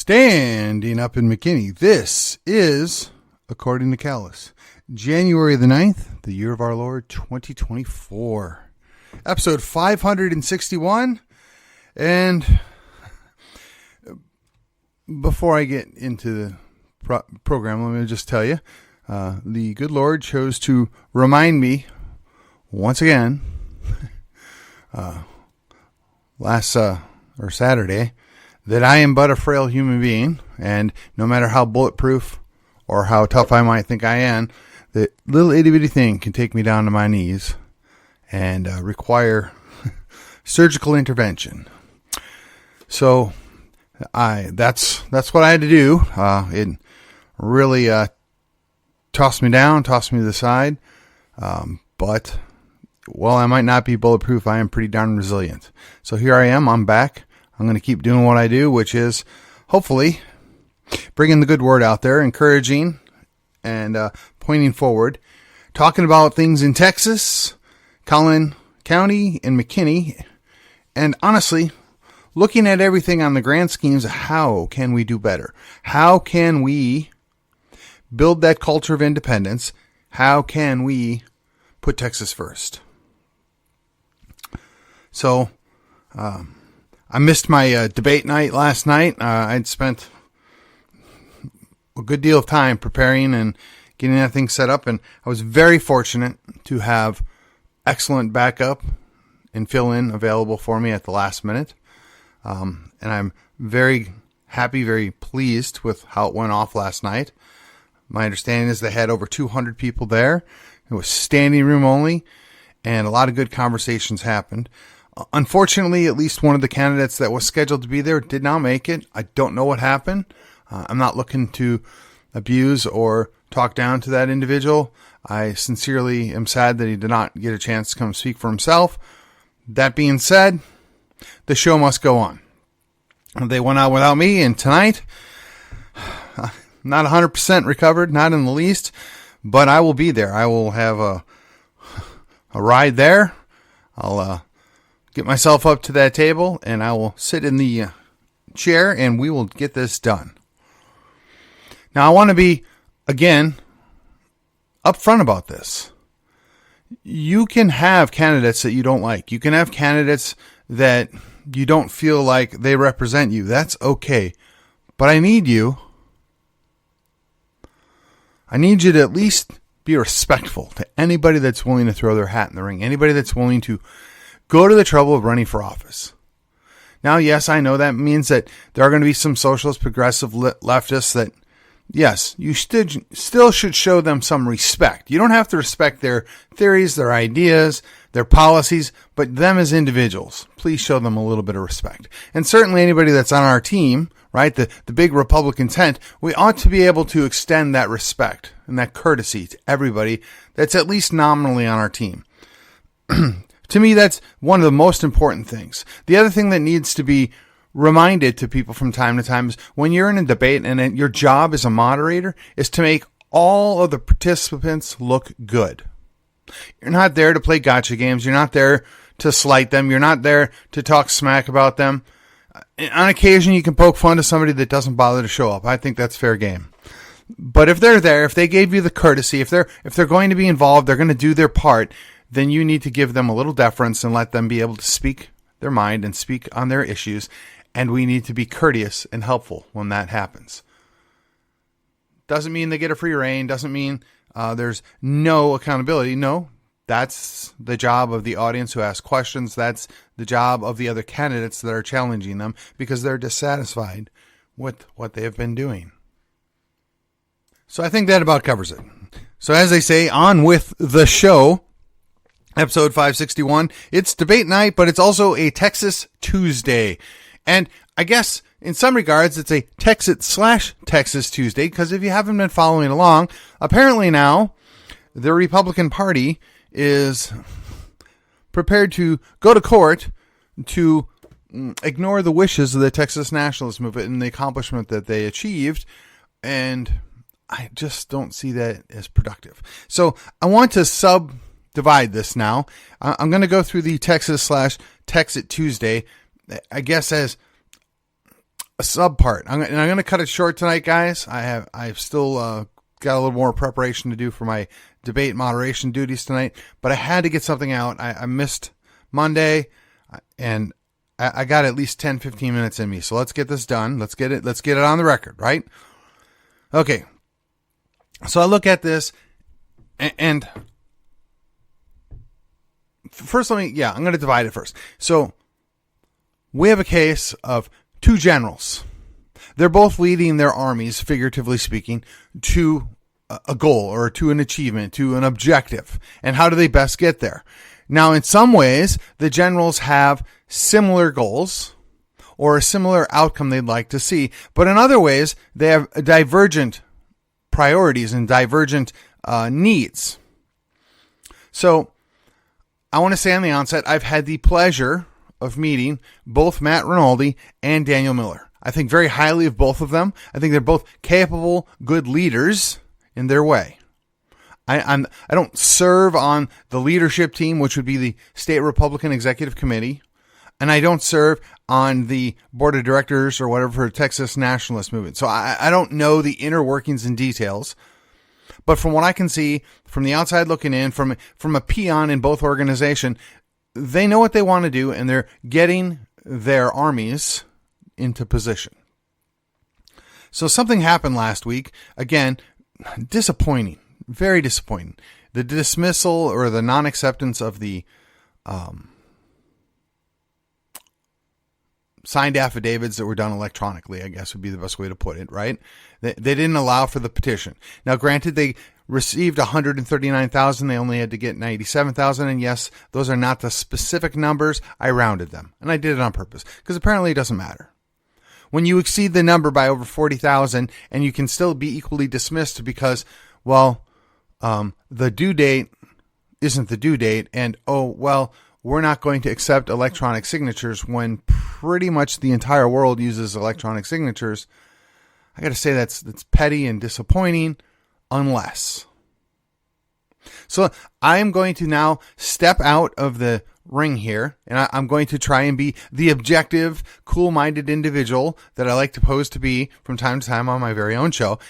Standing up in McKinney. This is, according to Callis, January the 9th, the year of our Lord, 2024. Episode 561. And before I get into the program, let me just tell you, the good Lord chose to remind me once again, Saturday, that I am but a frail human being, and no matter how bulletproof or how tough I might think I am, the little itty bitty thing can take me down to my knees and require surgical intervention. So that's what I had to do. It really tossed me down, tossed me to the side. But while I might not be bulletproof, I am pretty darn resilient. So here I am. I'm back. I'm going to keep doing what I do, which is hopefully bringing the good word out there, encouraging and pointing forward, talking about things in Texas, Collin County, and McKinney, and honestly, looking at everything on the grand schemes of how can we do better? How can we build that culture of independence? How can we put Texas first? So, I missed my debate night last night. I'd spent a good deal of time preparing and getting that thing set up, and I was very fortunate to have excellent backup and fill-in available for me at the last minute. And I'm very happy, very pleased with how it went off last night. My understanding is they had over 200 people there. It was standing room only, and a lot of good conversations happened. Unfortunately, at least one of the candidates that was scheduled to be there did not make it. I don't know what happened. I'm not looking to abuse or talk down to that individual. I sincerely am sad that he did not get a chance to come speak for himself. That being said, the show must go on. They went out without me, and tonight, not 100% recovered, not in the least, but I will be there. I will have a ride there. I'll get myself up to that table, and I will sit in the chair, and we will get this done. Now, I want to be, again, upfront about this. You can have candidates that you don't like. You can have candidates that you don't feel like they represent you. That's okay. But I need you to at least be respectful to anybody that's willing to throw their hat in the ring, anybody that's willing to go to the trouble of running for office. Now, yes, I know that means that there are going to be some socialist, progressive leftists that, yes, you still should show them some respect. You don't have to respect their theories, their ideas, their policies, but them as individuals. Please show them a little bit of respect. And certainly anybody that's on our team, right, the big Republican tent, we ought to be able to extend that respect and that courtesy to everybody that's at least nominally on our team. To me, that's one of the most important things. The other thing that needs to be reminded to people from time to time is when you're in a debate and your job as a moderator is to make all of the participants look good. You're not there to play gotcha games. You're not there to slight them. You're not there to talk smack about them. On occasion, you can poke fun to somebody that doesn't bother to show up. I think that's fair game. But if they're there, if they gave you the courtesy, if they're going to be involved, they're going to do their part, then you need to give them a little deference and let them be able to speak their mind and speak on their issues. And we need to be courteous and helpful when that happens. Doesn't mean they get a free rein. Doesn't mean there's no accountability. No, that's the job of the audience who asks questions. That's the job of the other candidates that are challenging them because they're dissatisfied with what they have been doing. So I think that about covers it. So as they say, on with the show. Episode 561. It's debate night, but it's also a Texas Tuesday. And I guess in some regards, it's a Texit/Texas Tuesday, because if you haven't been following along, apparently now the Republican Party is prepared to go to court to ignore the wishes of the Texas nationalist movement and the accomplishment that they achieved. And I just don't see that as productive. So I want to subdivide this now. I'm going to go through the Texas/Texit Tuesday, I guess, as a subpart. I'm going to cut it short tonight, guys. I've still got a little more preparation to do for my debate moderation duties tonight, but I had to get something out. I missed Monday, and I got at least 10, 15 minutes in me. So let's get this done. Let's get it on the record, right? Okay. So I look at this, and first I'm going to divide it first. So we have a case of two generals. They're both leading their armies, figuratively speaking, to a goal or to an achievement, to an objective. And how do they best get there? Now, in some ways, the generals have similar goals or a similar outcome they'd like to see. But in other ways, they have divergent priorities and divergent needs. So I want to say on the onset, I've had the pleasure of meeting both Matt Rinaldi and Daniel Miller. I think very highly of both of them. I think they're both capable, good leaders in their way. I don't serve on the leadership team, which would be the State Republican Executive Committee, and I don't serve on the board of directors or whatever for Texas Nationalist Movement. So I don't know the inner workings and details. But from what I can see, from the outside looking in, from a peon in both organizations, they know what they want to do, and they're getting their armies into position. So something happened last week. Again, disappointing, very disappointing. The dismissal or the non-acceptance of the signed affidavits that were done electronically, I guess would be the best way to put it, right? They didn't allow for the petition. Now, granted, they received 139,000. They only had to get 97,000. And yes, those are not the specific numbers. I rounded them, and I did it on purpose because apparently it doesn't matter. When you exceed the number by over 40,000 and you can still be equally dismissed because, well, the due date isn't the due date, and we're not going to accept electronic signatures when pretty much the entire world uses electronic signatures. I got to say that's petty and disappointing, unless. So I am going to now step out of the ring here, and I'm going to try and be the objective, cool-minded individual that I like to pose to be from time to time on my very own show,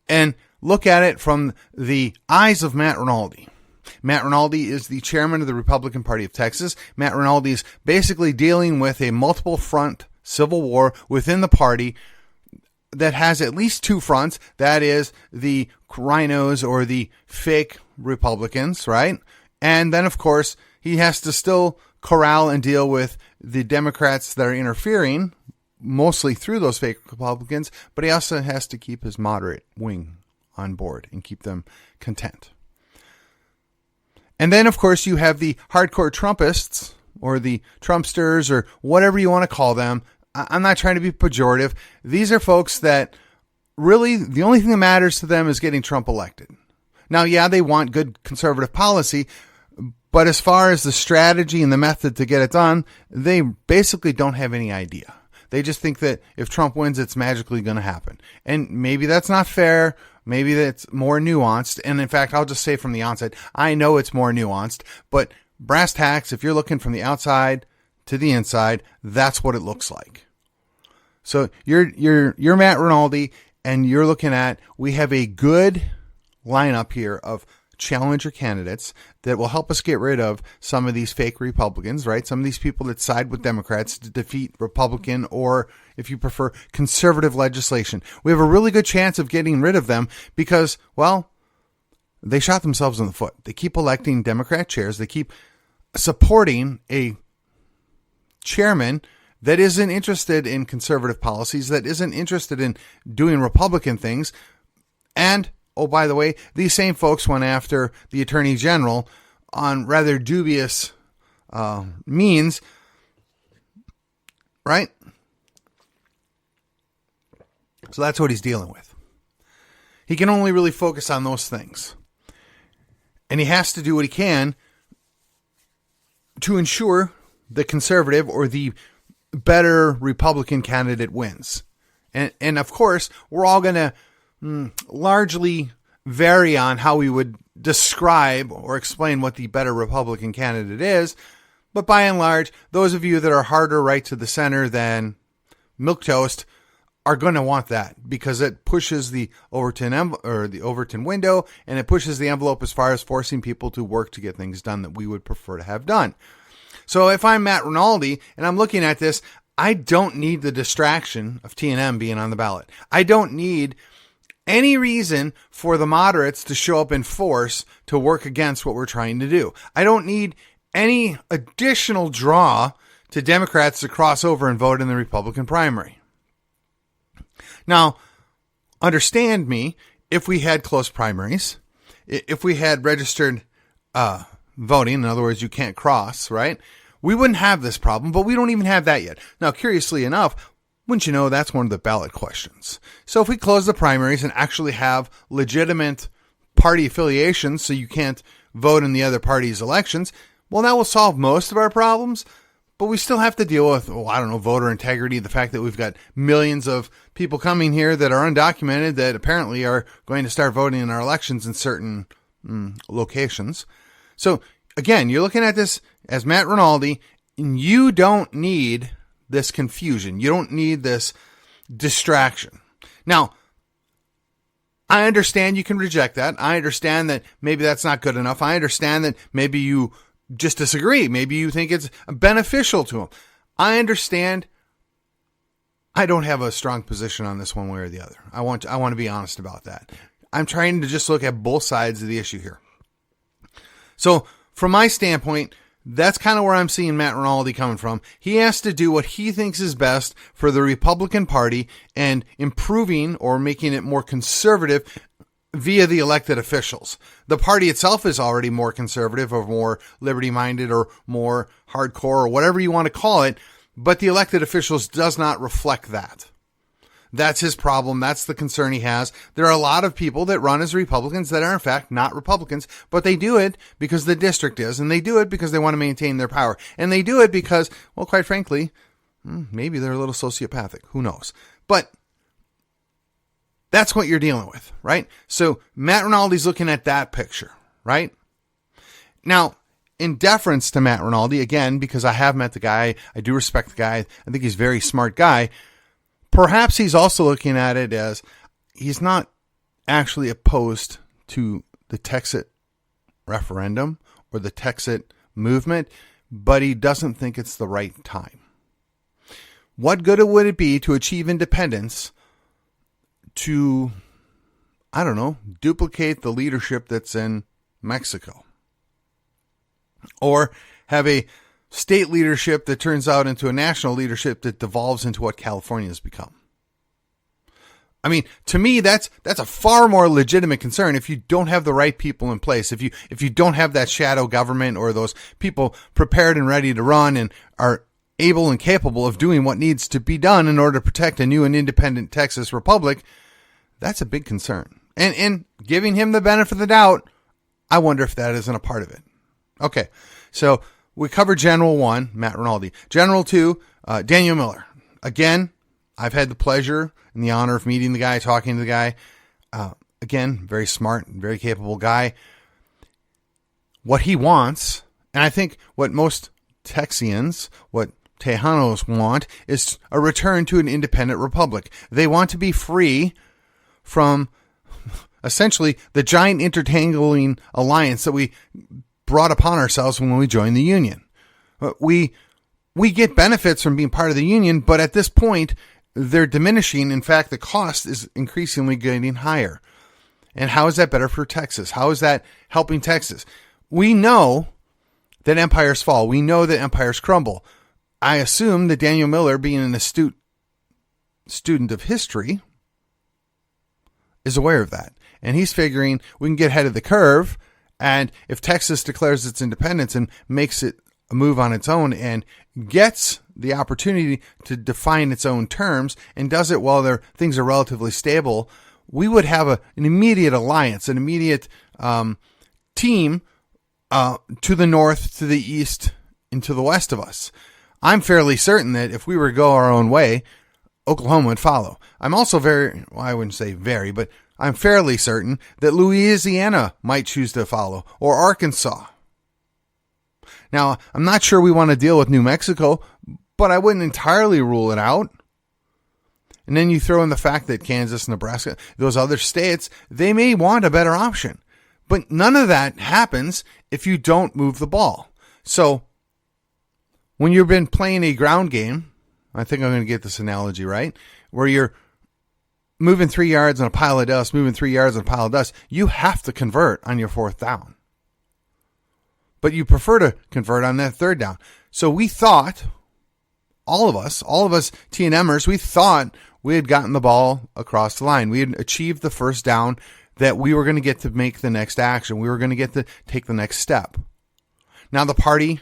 and look at it from the eyes of Matt Rinaldi. Matt Rinaldi is the chairman of the Republican Party of Texas. Matt Rinaldi is basically dealing with a multiple front civil war within the party that has at least two fronts. That is the rhinos or the fake Republicans, right? And then, of course, he has to still corral and deal with the Democrats that are interfering, mostly through those fake Republicans, but he also has to keep his moderate wing on board and keep them content. And then, of course, you have the hardcore Trumpists or the Trumpsters or whatever you want to call them. I'm not trying to be pejorative. These are folks that really the only thing that matters to them is getting Trump elected. Now, yeah, they want good conservative policy, but as far as the strategy and the method to get it done, they basically don't have any idea. They just think that if Trump wins, it's magically going to happen. And maybe that's not fair. Maybe that's more nuanced. And in fact, I'll just say from the onset, I know it's more nuanced, but brass tacks, if you're looking from the outside to the inside, that's what it looks like. So you're Matt Rinaldi, and you're looking at, we have a good lineup here of challenger candidates that will help us get rid of some of these fake Republicans, right? Some of these people that side with Democrats to defeat Republican or, if you prefer, conservative legislation. We have a really good chance of getting rid of them because, well, they shot themselves in the foot. They keep electing Democrat chairs. They keep supporting a chairman that isn't interested in conservative policies, that isn't interested in doing Republican things. And oh, by the way, these same folks went after the Attorney General on rather dubious means, right? So that's what he's dealing with. He can only really focus on those things. And he has to do what he can to ensure the conservative or the better Republican candidate wins. And of course, we're all going to largely vary on how we would describe or explain what the better Republican candidate is. But by and large, those of you that are harder right to the center than milquetoast are going to want that because it pushes the Overton window, and it pushes the envelope as far as forcing people to work to get things done that we would prefer to have done. So if I'm Matt Rinaldi and I'm looking at this, I don't need the distraction of T&M being on the ballot. I don't need any reason for the moderates to show up in force to work against what we're trying to do. I don't need any additional draw to Democrats to cross over and vote in the Republican primary. Now, understand me, if we had close primaries, if we had registered voting, in other words, you can't cross, right? We wouldn't have this problem, but we don't even have that yet. Now, curiously enough, wouldn't you know, that's one of the ballot questions. So if we close the primaries and actually have legitimate party affiliations so you can't vote in the other party's elections, well, that will solve most of our problems. But we still have to deal with, voter integrity, the fact that we've got millions of people coming here that are undocumented that apparently are going to start voting in our elections in certain locations. So, again, you're looking at this as Matt Rinaldi, and you don't need this confusion. You don't need this distraction. Now, I understand you can reject that. I understand that maybe that's not good enough. I understand that maybe you just disagree. Maybe you think it's beneficial to them. I understand. I don't have a strong position on this one way or the other. I want to be honest about that. I'm trying to just look at both sides of the issue here. So from my standpoint, that's kind of where I'm seeing Matt Rinaldi coming from. He has to do what he thinks is best for the Republican Party and improving or making it more conservative via the elected officials. The party itself is already more conservative or more liberty-minded or more hardcore or whatever you want to call it, but the elected officials does not reflect that. That's his problem. That's the concern he has. There are a lot of people that run as Republicans that are in fact not Republicans, but they do it because the district is, and they do it because they want to maintain their power. And they do it because, well, quite frankly, maybe they're a little sociopathic. Who knows? But that's what you're dealing with, right? So Matt Rinaldi's looking at that picture, right? Now, in deference to Matt Rinaldi, again, because I have met the guy, I do respect the guy, I think he's a very smart guy, perhaps he's also looking at it as he's not actually opposed to the Texit referendum or the Texit movement, but he doesn't think it's the right time. What good would it be to achieve independence to, duplicate the leadership that's in Mexico? Or have a state leadership that turns out into a national leadership that devolves into what California has become? I mean, to me, that's a far more legitimate concern if you don't have the right people in place, if you don't have that shadow government or those people prepared and ready to run and are able and capable of doing what needs to be done in order to protect a new and independent Texas Republic. That's a big concern. And giving him the benefit of the doubt, I wonder if that isn't a part of it. Okay, so we covered General 1, Matt Rinaldi. General 2, Daniel Miller. Again, I've had the pleasure and the honor of meeting the guy, talking to the guy. Again, very smart and very capable guy. What he wants, and I think what most Texians, what Tejanos want, is a return to an independent republic. They want to be free from essentially the giant intertangling alliance that we brought upon ourselves when we joined the Union. We get benefits from being part of the Union, but at this point, they're diminishing. In fact, the cost is increasingly getting higher. And how is that better for Texas? How is that helping Texas? We know that empires fall. We know that empires crumble. I assume that Daniel Miller, being an astute student of history, is aware of that. And he's figuring we can get ahead of the curve. And if Texas declares its independence and makes it a move on its own and gets the opportunity to define its own terms and does it while things are relatively stable, we would have an immediate alliance, an immediate team to the north, to the east, and to the west of us. I'm fairly certain that if we were to go our own way, Oklahoma would follow. I'm also I wouldn't say very, but I'm fairly certain that Louisiana might choose to follow, or Arkansas. Now, I'm not sure we want to deal with New Mexico, but I wouldn't entirely rule it out. And then you throw in the fact that Kansas, Nebraska, those other states, they may want a better option. But none of that happens if you don't move the ball. So when you've been playing a ground game, I think I'm going to get this analogy right, where you're moving 3 yards on a pile of dust, you have to convert on your fourth down. But you prefer to convert on that third down. So we thought, all of us T&Mers, we thought we had gotten the ball across the line. We had achieved the first down, that we were going to get to make the next action. We were going to get to take the next step. Now the party,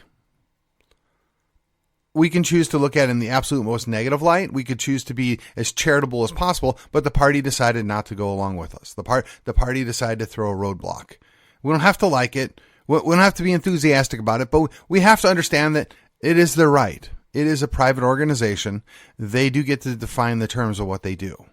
we can choose to look at it in the absolute most negative light. We could choose to be as charitable as possible, but the party decided not to go along with us. The party decided to throw a roadblock. We don't have to like it. We don't have to be enthusiastic about it, but we have to understand that it is their right. It is a private organization. They do get to define the terms of what they do.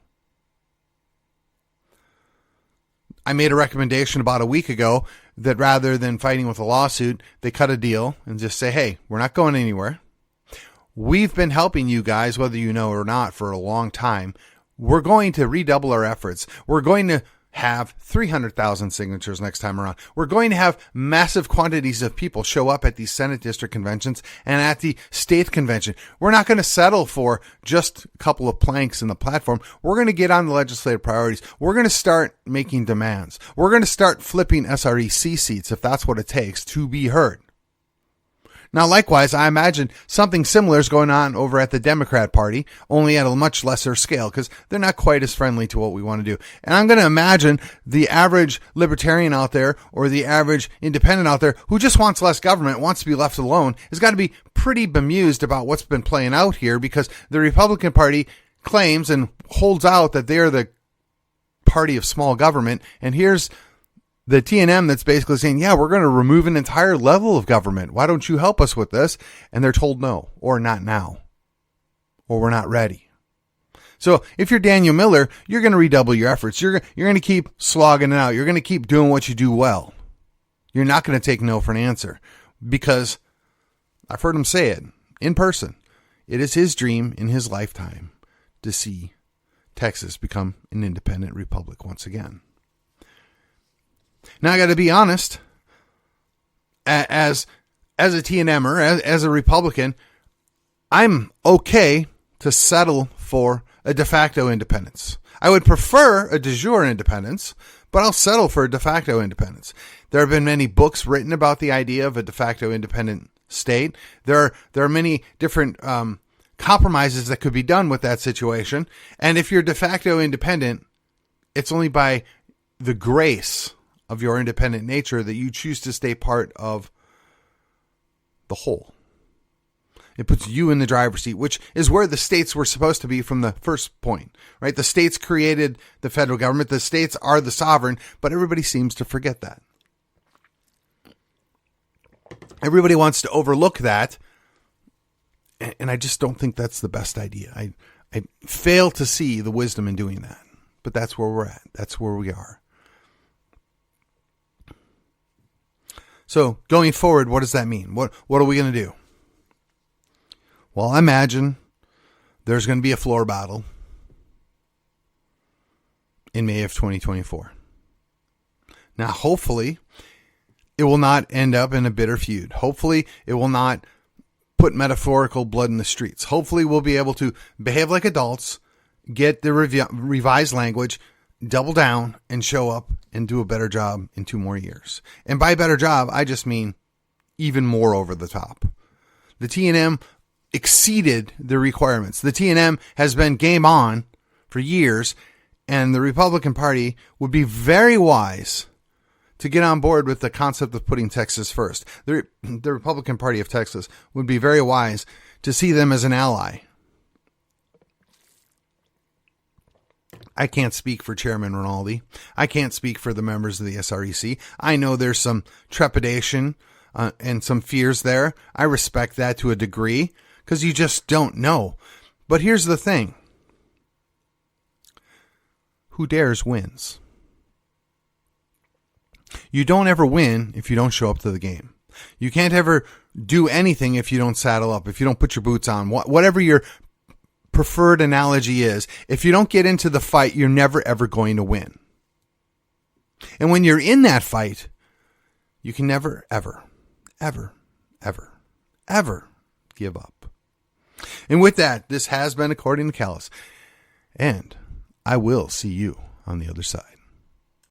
I made a recommendation about a week ago that rather than fighting with a lawsuit, they cut a deal and just say, hey, we're not going anywhere. We've been helping you guys, whether you know or not, for a long time. We're going to redouble our efforts. We're going to have 300,000 signatures next time around. We're going to have massive quantities of people show up at these Senate district conventions and at the state convention. We're not going to settle for just a couple of planks in the platform. We're going to get on the legislative priorities. We're going to start making demands. We're going to start flipping SREC seats if that's what it takes to be heard. Now, likewise, I imagine something similar is going on over at the Democrat Party, only at a much lesser scale, because they're not quite as friendly to what we want to do. And I'm going to imagine the average libertarian out there, or the average independent out there, who just wants less government, wants to be left alone, has got to be pretty bemused about what's been playing out here, because the Republican Party claims and holds out that they're the party of small government, and here's the T&M that's basically saying, yeah, we're going to remove an entire level of government. Why don't you help us with this? And they're told no, or not now, or we're not ready. So if you're Daniel Miller, you're going to redouble your efforts. You're going to keep slogging it out. You're going to keep doing what you do well. You're not going to take no for an answer, because I've heard him say it in person. It is his dream in his lifetime to see Texas become an independent republic once again. Now, I got to be honest, as a T&Mer, as a Republican, I'm okay to settle for a de facto independence. I would prefer a de jure independence, but I'll settle for a de facto independence. There have been many books written about the idea of a de facto independent state. There are many different compromises that could be done with that situation. And if you're de facto independent, it's only by the grace of your independent nature that you choose to stay part of the whole. It puts you in the driver's seat, which is where the states were supposed to be from the first point, right? The states created the federal government. The states are the sovereign, but everybody seems to forget that. Everybody wants to overlook that, and I just don't think that's the best idea. I fail to see the wisdom in doing that, but that's where we're at. That's where we are. So going forward, what does that mean? What are we going to do? Well, I imagine there's going to be a floor battle in May of 2024. Now, hopefully, it will not end up in a bitter feud. Hopefully, it will not put metaphorical blood in the streets. Hopefully, we'll be able to behave like adults, get the revised language, double down, and show up and do a better job in 2 more years. And by better job, I just mean even more over the top. The T&M exceeded the requirements. The T&M has been game on for years, and the Republican Party would be very wise to get on board with the concept of putting Texas first. The Republican Party of Texas would be very wise to see them as an ally. I can't speak for Chairman Rinaldi. I can't speak for the members of the SREC. I know there's some trepidation and some fears there. I respect that to a degree because you just don't know. But here's the thing. Who dares wins. You don't ever win if you don't show up to the game. You can't ever do anything if you don't saddle up, if you don't put your boots on. Whatever your preferred analogy is, if you don't get into the fight, you're never, ever going to win. And when you're in that fight, you can never, ever, ever, ever, ever give up. And with that, this has been According to Callus. And I will see you on the other side.